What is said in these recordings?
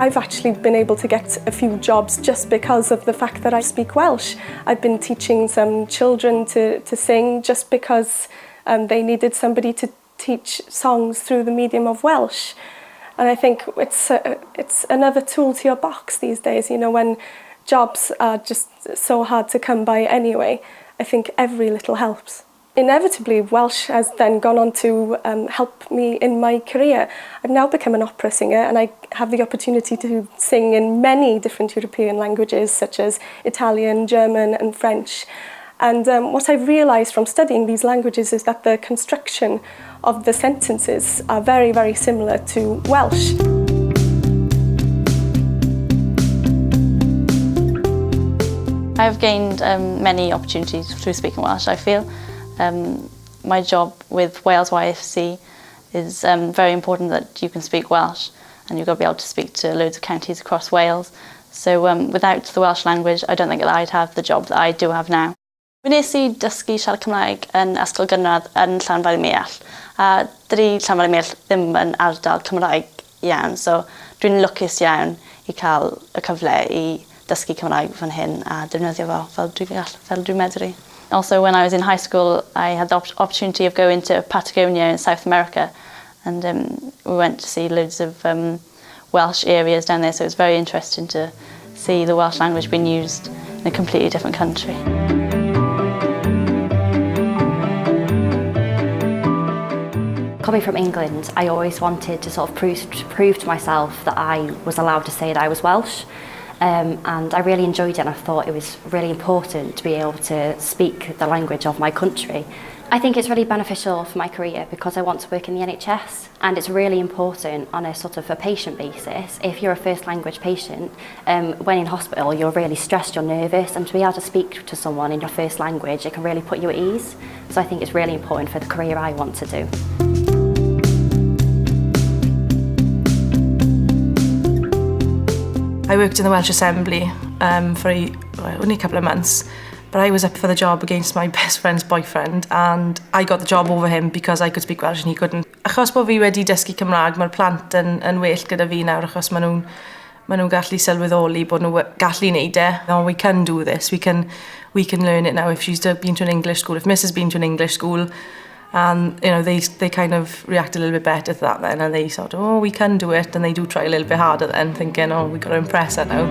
I've actually been able to get a few jobs just because of the fact that I speak Welsh. I've been teaching some children to sing just because they needed somebody to teach songs through the medium of Welsh. And I think it's another tool to your box these days, you know, when jobs are just so hard to come by anyway. I think every little helps. Inevitably, Welsh has then gone on to help me in my career. I've now become an opera singer and I have the opportunity to sing in many different European languages such as Italian, German and French. And what I've realised from studying these languages is that the construction of the sentences are very, very similar to Welsh. I've gained many opportunities through speaking Welsh, I feel. My job with Wales YFC is very important that you can speak Welsh and you've got to be able to speak to loads of counties across Wales. So without the Welsh language, I don't think that I'd have the job that I do have now. Fi nes I dysgu siarad Cymraeg yn ysgol gynradd yn Llanfairnimeall. A dydy Llanfairnimeall ddim yn ardal Cymraeg iawn, so dwi'n lwcus iawn I cael y cyfle I dysgu Cymraeg fan hyn a defnyddio fo fel dwi'n medru. Also, when I was in high school, I had the opportunity of going to Patagonia in South America, and we went to see loads of Welsh areas down there, so it was very interesting to see the Welsh language being used in a completely different country. Coming from England, I always wanted to sort of prove to myself that I was allowed to say that I was Welsh. And I really enjoyed it and I thought it was really important to be able to speak the language of my country. I think it's really beneficial for my career because I want to work in the NHS, and it's really important on a sort of a patient basis. If you're a first language patient, when in hospital you're really stressed, you're nervous, and to be able to speak to someone in your first language, it can really put you at ease. So I think it's really important for the career I want to do. I worked in the Welsh Assembly for only a couple of months, but I was up for the job against my best friend's boyfriend, and I got the job over him because I could speak Welsh and he couldn't. Achos bod fi wedi dysgu Cymraeg, mae'r plant yn well gyda fi nawr achos maen nhw'n gallu sylweddoli bod nhw gallu neud e. Oh, we can do this, we can learn it now. If she's been to an English school, if Miss has been to an English school, and you know they kind of react a little bit better to that then, and they sort of, oh, we can do it, and they do try a little bit harder then, thinking, oh, we've got to impress her now.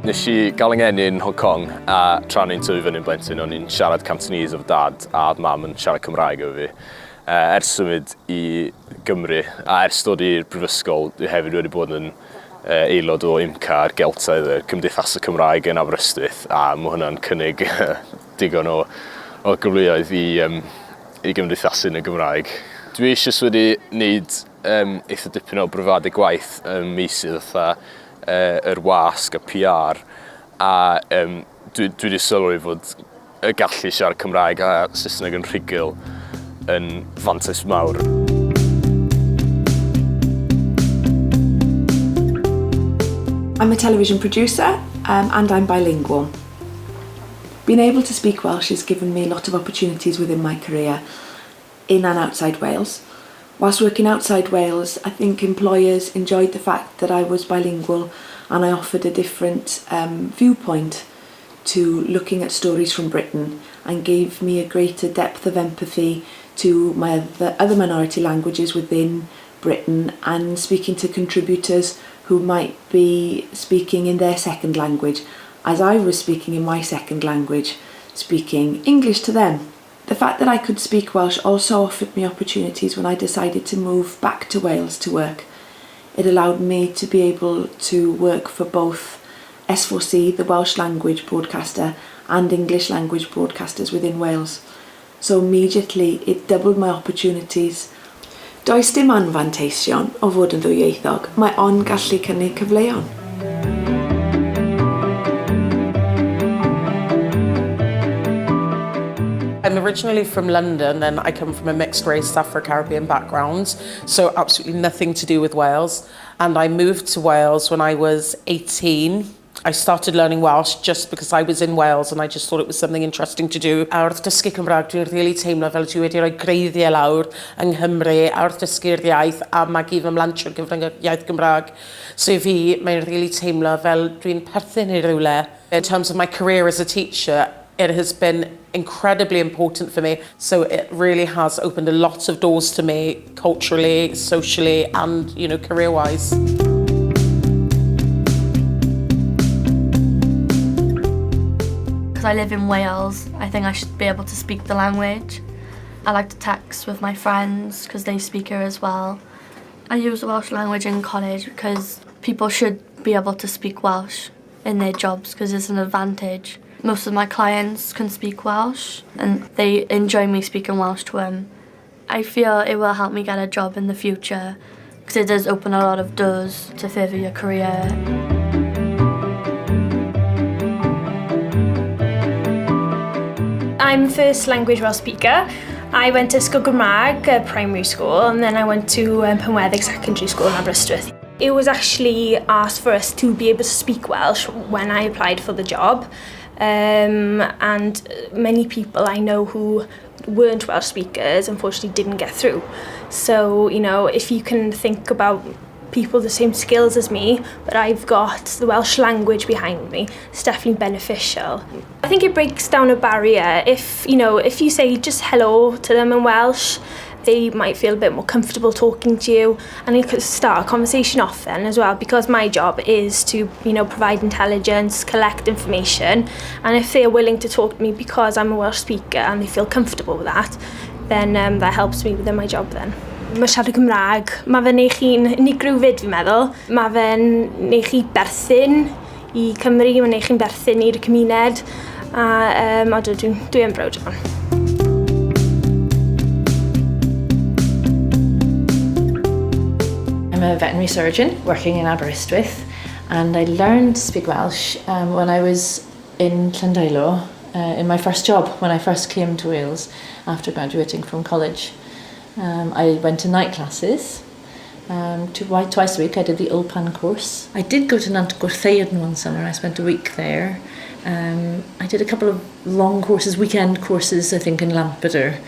Nes I gael yng ngeni yn Hong Kong a tra o'n i'n tyfu fyny'n blentyn, o'n i'n siarad Cantonese efo dad a mam yn siarad Cymraeg efo fi. Ers symud I Gymru a ers dod i'r brifysgol, dwi hefyd wedi bod yn aelod o IMCA ar Geltaidd, y Cymdeithas y Cymraeg yn Aberystwyth, a mae hwnna'n cynnig digon o gyfleoedd I gymdeithasu'n y Gymraeg. Dwi eisiau wedi wneud eitha dipyn o brofadau gwaith meysydd fatha yr wasg a PR, a dwi wedi sylwi fod y gallu siarad Cymraeg a Saesneg yn rhugl yn fantais mawr. I'm a television producer and I'm bilingual. Being able to speak Welsh has given me a lot of opportunities within my career in and outside Wales. Whilst working outside Wales, I think employers enjoyed the fact that I was bilingual and I offered a different viewpoint to looking at stories from Britain and gave me a greater depth of empathy to the other minority languages within Britain and speaking to contributors who might be speaking in their second language, as I was speaking in my second language, speaking English to them. The fact that I could speak Welsh also offered me opportunities when I decided to move back to Wales to work. It allowed me to be able to work for both S4C, the Welsh language broadcaster, and English language broadcasters within Wales. So immediately it doubled my opportunities. Does dim anfanteision o fod yn ddwyieithog, mae ond gallu cynnig cyfleon. I'm originally from London and I come from a mixed race Afro-Caribbean background, so absolutely nothing to do with Wales. And I moved to Wales when I was 18 I started learning Welsh just because I was in Wales and I just thought it was something interesting to do. A wrth dysgu Cymraeg, dwi'n really teimlo fel dwi wedi rhoi greiddiau lawr yng Nghymru a wrth dysgu'r iaith a magu fy mlantio'r gyfrwng y iaith Gymraeg. So I fi, mae'n really teimlo fel dwi'n perthyn i rywle. In terms of my career as a teacher, it has been incredibly important for me. So it really has opened a lot of doors to me culturally, socially and, you know, career-wise. Because I live in Wales, I think I should be able to speak the language. I like to text with my friends because they speak it as well. I use the Welsh language in college because people should be able to speak Welsh in their jobs because it's an advantage. Most of my clients can speak Welsh and they enjoy me speaking Welsh to them. I feel it will help me get a job in the future because it does open a lot of doors to further your career. I'm first language Welsh speaker. I went to Ysgol Gymraeg, primary school, and then I went to Penweddig Secondary School in Aberystwyth. It was actually asked for us to be able to speak Welsh when I applied for the job. And many people I know who weren't Welsh speakers unfortunately didn't get through. So, you know, if you can think about people the same skills as me, but I've got the Welsh language behind me, it's definitely beneficial. I think it breaks down a barrier. If you say just hello to them in Welsh, they might feel a bit more comfortable talking to you, and you could start a conversation off then as well, because my job is to, you know, provide intelligence, collect information, and if they're willing to talk to me because I'm a Welsh speaker and they feel comfortable with that, then that helps me within my job then. Mae siarad Cymraeg, mae fe'n neud chi'n unigrwfyd fi'n meddwl. Mae fe'n neud chi berthyn i Cymru, mae'n neud chi'n berthyn i'r cymuned, a dwi'n browd o hwn. I'm a veterinary surgeon working in Aberystwyth, and I learned to speak Welsh when I was in Llandailo, in my first job, when I first came to Wales after graduating from college. I went to night classes. Twice a week I did the Ulpan course. I did go to Nant Gwrtheyrn one summer, I spent a week there. I did a couple of long courses, weekend courses, I think, in Lampeter.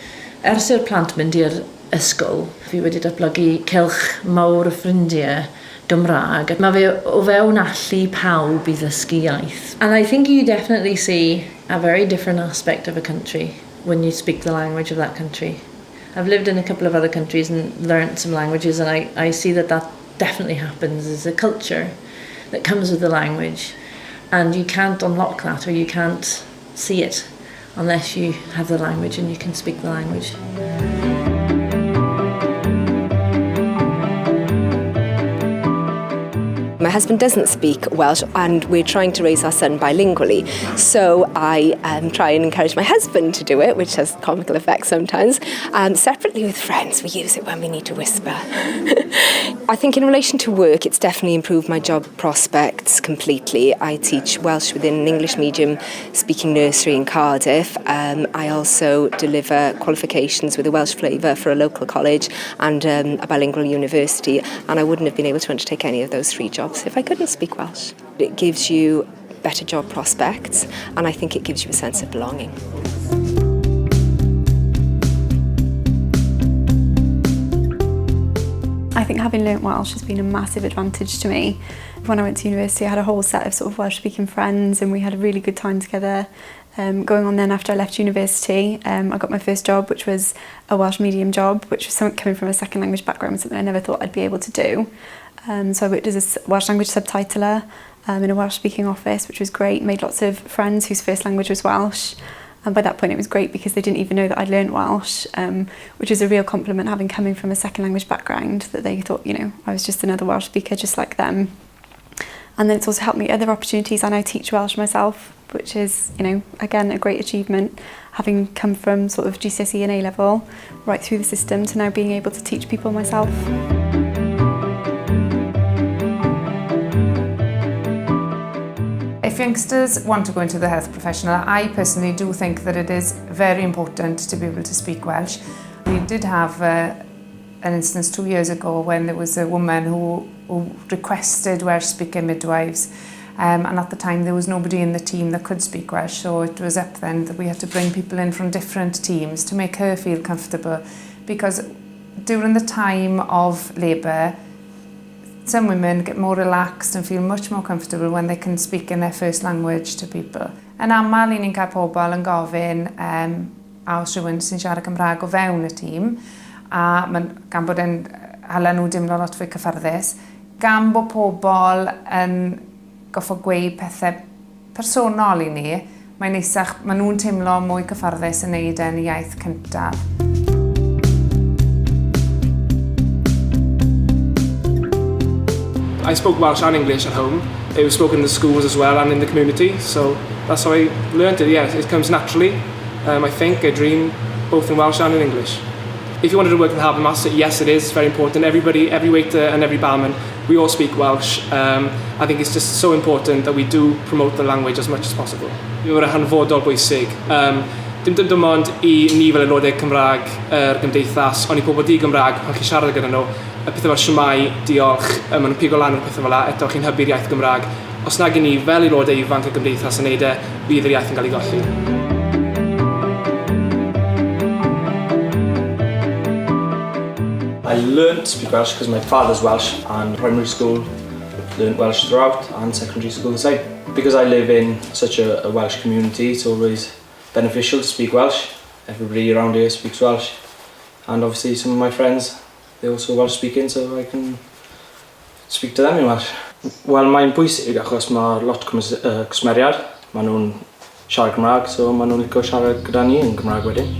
Ers i'r plant mynd i'r ysgol, fi wedi datblygu cylch mawr o ffrindiau Gymraeg. Mae fe o fewn allu pawb I ddysgu iaith. And I think you definitely see a very different aspect of a country when you speak the language of that country. I've lived in a couple of other countries and learnt some languages, and I see that definitely happens. There's a culture that comes with the language, and you can't unlock that, or you can't see it unless you have the language and you can speak the language. My husband doesn't speak Welsh and we're trying to raise our son bilingually. So I try and encourage my husband to do it, which has comical effects sometimes. Separately with friends, we use it when we need to whisper. I think in relation to work, it's definitely improved my job prospects completely. I teach Welsh within an English medium speaking nursery in Cardiff. I also deliver qualifications with a Welsh flavour for a local college and a bilingual university, and I wouldn't have been able to undertake any of those 3 jobs if I couldn't speak Welsh. It gives you better job prospects, and I think it gives you a sense of belonging. I think having learnt Welsh has been a massive advantage to me. When I went to university, I had a whole set of sort of Welsh-speaking friends, and we had a really good time together. Going on then after I left university, I got my first job, which was a Welsh medium job, which was something coming from a second language background, something I never thought I'd be able to do. So I worked as a Welsh language subtitler in a Welsh speaking office, which was great, made lots of friends whose first language was Welsh. And by that point it was great because they didn't even know that I'd learned Welsh, which is a real compliment having coming from a second language background, that they thought, you know, I was just another Welsh speaker just like them. And then it's also helped me get other opportunities. I now teach Welsh myself, which is, you know, again, a great achievement, having come from sort of GCSE and A-level right through the system to now being able to teach people myself. If youngsters want to go into the health profession, I personally do think that it is very important to be able to speak Welsh. We did have an instance 2 years ago when there was a woman who requested Welsh-speaking midwives, And at the time there was nobody in the team that could speak Welsh, so it was up then that we had to bring people in from different teams to make her feel comfortable, because during the time of labour some women get more relaxed and feel much more comfortable when they can speak in their first language to people. Yn aml, ni'n cael pobl yn gofyn a os rhywun sy'n siarad Cymraeg o fewn y tîm, a gan bod e'n hala nhw dimlo lot fwy cyfforddus, gan bod pobl yn goffo gweud pethau personol i ni, mae'n neisach, maen nhw'n teimlo mwy cyfforddus yn neud yn iaith cyntaf. I spoke Welsh and English at home. It was spoken in the schools as well and in the community, so that's how I learned it. Yeah, it comes naturally. I think I dream both in Welsh and in English. If you wanted to work in the harbour master, yes, it is very important. Everybody, every waiter and every barman, we all speak Welsh. I think it's just so important that we do promote the language as much as possible. Mi o'r hanfodol bwysig. Dim ond i ni fel aelodau Cymraeg gymdeithas, ond i pobl di-Gymraeg pan chi'n siarad gyda nhw, y pethau fel siwmai, diolch, maen nhw'n pigo lan o'r pethau fel la, eto chi'n hybu'r iaith Gymraeg. Os nag i ni fel aelodau ifanc y gymdeithas yn neud bydd yr iaith yn cael ei golli. I learned to speak Welsh because my father's Welsh, and primary school learned Welsh throughout and secondary school the same. Because I live in such a Welsh community, it's always beneficial to speak Welsh. Everybody around here speaks Welsh, and obviously some of my friends, they're also Welsh speaking, so I can speak to them in Welsh. Wel, mae'n bwysig achos mae lot cwsmeriad. Maen nhw'n siarad Cymraeg, so maen nhw'n licio siarad gyda ni yn Gymraeg wedyn.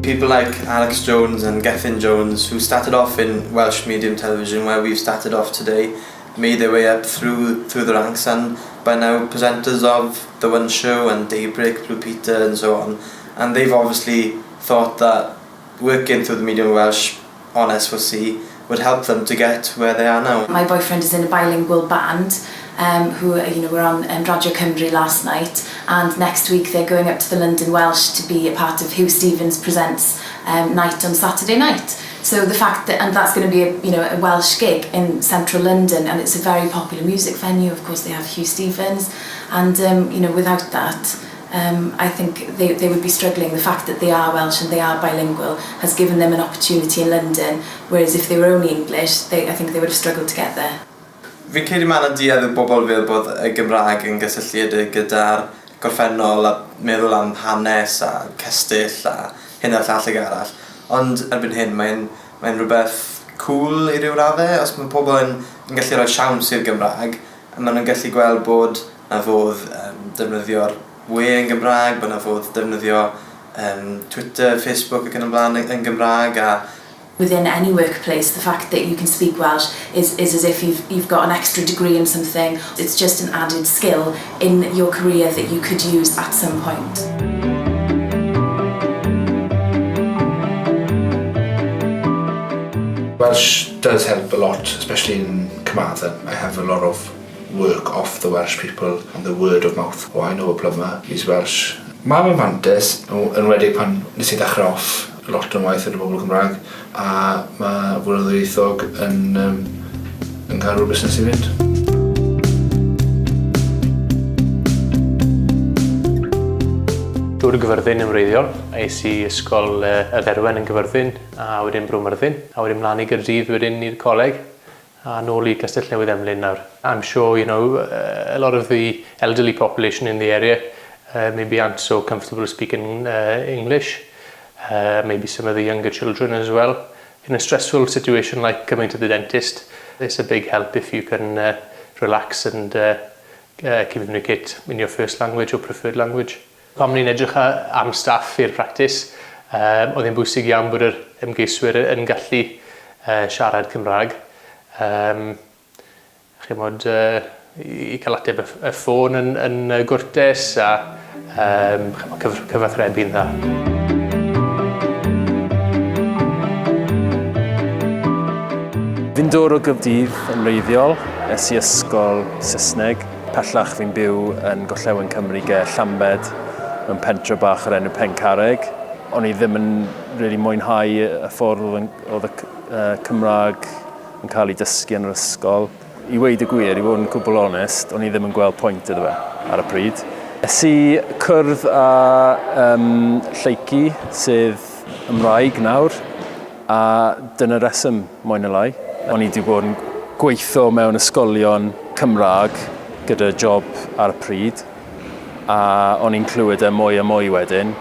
People like Alex Jones and Gethin Jones, who started off in Welsh medium television, where we've started off today, made their way up through the ranks, and by now presenters of The One Show and Daybreak, Blue Peter and so on. And they've obviously thought that working through the medium of Welsh on SWC would help them to get where they are now. My boyfriend is in a bilingual band who were on Radio Cymru last night, and next week they're going up to the London Welsh to be a part of Hugh Stevens Presents night on Saturday night. So the fact that, and that's going to be a Welsh gig in central London, and it's a very popular music venue. Of course they have Hugh Stevens, and without that I think they would be struggling. The fact that they are Welsh and they are bilingual has given them an opportunity in London, whereas if they were only English, I think they would have struggled to get there. Fi'n credu mae yna duedd y bobl fel bod y Gymraeg yn gysylltiedig gyda'r gorffennol a meddwl am hanes a cestyll a hyn a'r llall ag arall. Ond erbyn hyn mae'n rhywbeth cool i ryw raddau. Os mae pobl yn gallu rhoi siawns i'r Gymraeg, maen nhw'n gallu gweld bod na fodd defnyddio'r we yn Gymraeg, bod na fodd defnyddio Twitter, Facebook ac yn y blaen yn Gymraeg. Within any workplace, the fact that you can speak Welsh is as if you've got an extra degree in something. It's just an added skill in your career that you could use at some point. Welsh does help a lot, especially in Carmarthen. I have a lot of work off the Welsh people and the word of mouth. Oh, I know a plumber, he's Welsh. Mae fe'n fantes, yn wedi pan nes I ddechrau off lot yn waith yn y bobl Cymraeg, a mae fwrdd y ddwyieithog yn cael rhyw busnes I fynd. Dŵr y Gyfyrddin yn wreiddiol. Eis I ysgol y Dderwen yn Gyfyrddin, a wedyn Brwmyrddin, a wedyn mlaen I Gaerdydd wedyn i'r coleg, a nôl I Castell Newydd Emlyn nawr. I'm sure, a lot of the elderly population in the area maybe aren't so comfortable speaking English. Maybe some of the younger children as well. In a stressful situation like coming to the dentist, it's a big help if you can relax and communicate in your first language or preferred language. Pan ni'n edrych am staff i'r practis, oedd e'n bwysig iawn bod yr ymgeiswyr yn gallu siarad Cymraeg. Chymod, I cael ateb y ffôn yn gwrtes a cyfathrebu'n dda. Fi'n dod o Gaerdydd yn wreiddiol, es I ysgol Saesneg. Pellach fi'n byw yn Gorllewin Cymru ger Llambed, mewn pentre bach o'r enw Pencarreg. O'n I ddim yn really mwynhau y ffordd oedd y Cymraeg yn cael ei dysgu yn yr ysgol. I weid y gwir, i fod yn cwbl onest, o'n i ddim yn gweld pwynt iddo fe ar y pryd. Es i cwrdd â lleici sydd ymraeg nawr, a dyna reswm moyn y lai. O'n i wedi bod yn gweithio mewn ysgolion Cymraeg gyda job ar y pryd, a o'n i'n clywed mwy a mwy wedyn.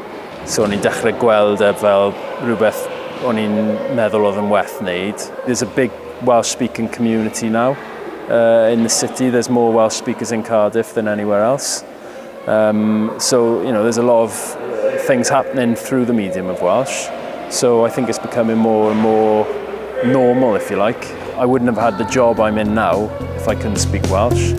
So o'n i'n dechrau gweld fel rhywbeth o'n i'n meddwl oedd yn werth wneud. There's a big Welsh-speaking community now in the city. There's more Welsh speakers in Cardiff than anywhere else. So, you know, there's a lot of things happening through the medium of Welsh. So I think it's becoming more and more normal, if you like. I wouldn't have had the job I'm in now if I couldn't speak Welsh.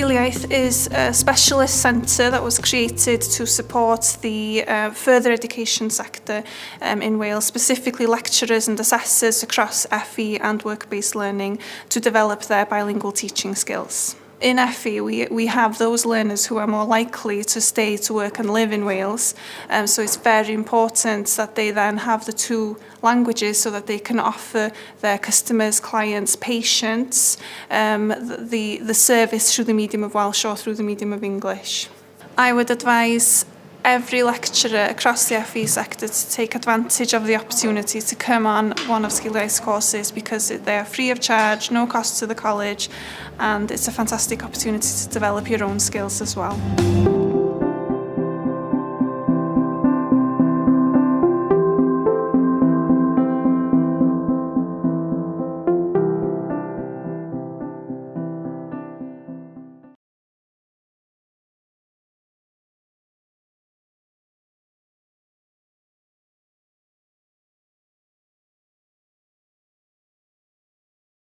Llais is a specialist centre that was created to support the further education sector in Wales, specifically lecturers and assessors across FE and work-based learning to develop their bilingual teaching skills. In FE, we have those learners who are more likely to stay to work and live in Wales, so it's very important that they then have the two languages so that they can offer their customers, clients, patients the service through the medium of Welsh or through the medium of English. I would advise every lecturer across the FE sector to take advantage of the opportunity to come on one of Llais courses because they are free of charge, no cost to the college, and it's a fantastic opportunity to develop your own skills as well.